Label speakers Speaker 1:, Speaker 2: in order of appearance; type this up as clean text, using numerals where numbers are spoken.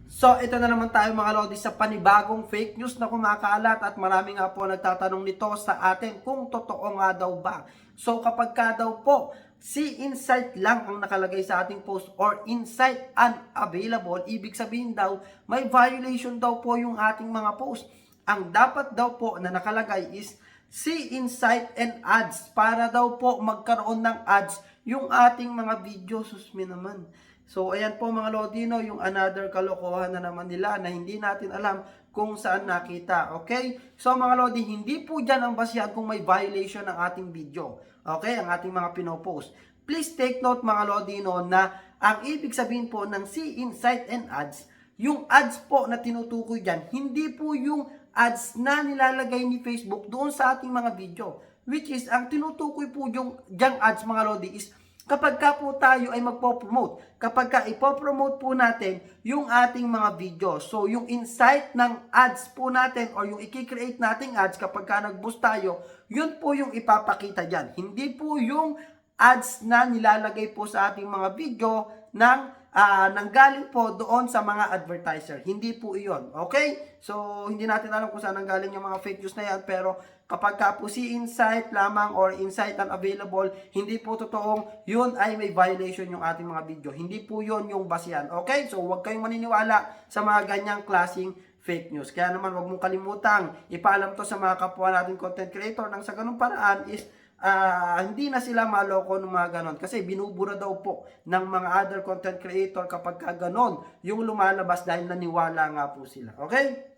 Speaker 1: So, ito na naman tayo mga lodi sa panibagong fake news na kumakalat at marami nga po nagtatanong nito sa atin kung totoo nga daw ba. So, kapag ka daw po, si Insight lang ang nakalagay sa ating post or Insight unavailable, ibig sabihin daw, may violation daw po yung ating mga post. Ang dapat daw po na nakalagay is si Insight and ads para daw po magkaroon ng ads yung ating mga video. Susmi naman. So, ayan po mga Lodino, yung another kalokohan na naman nila na hindi natin alam kung saan nakita. Okay? So, mga Lodi, hindi po dyan ang basihan kung may violation ng ating video. Okay? Ang ating mga pinopost. Please take note mga Lodino na ang ibig sabihin po ng See Insight and Ads, yung ads po na tinutukoy dyan, hindi po yung ads na nilalagay ni Facebook doon sa ating mga video. Which is, ang tinutukoy po yung dyang ads mga Lodi is kapag ka po tayo ay magpo-promote, kapag ka ipo-promote po natin yung ating mga video. So, yung insight ng ads po natin or yung i-create nating ads kapag ka nag-boost tayo, yun po yung ipapakita dyan. Hindi po yung ads na nilalagay po sa ating mga video ng nanggaling po doon sa mga advertiser. Hindi po iyon. Okay? So, hindi natin alam kung saan nanggaling yung mga fake news na yan. Pero, kapag ka po si Insight lamang or Insight unavailable, hindi po totoong yun ay may violation yung ating mga video. Hindi po yun yung basihan. Okay? So, huwag kayong maniniwala sa mga ganyang klaseng fake news. Kaya naman, huwag mong kalimutang ipaalam to sa mga kapwa natin content creator nang sa ganung paraan is hindi na sila maloko ng mga ganon kasi binubura daw po ng mga other content creator kapag ka ganon yung lumalabas dahil naniwala nga po sila. Okay?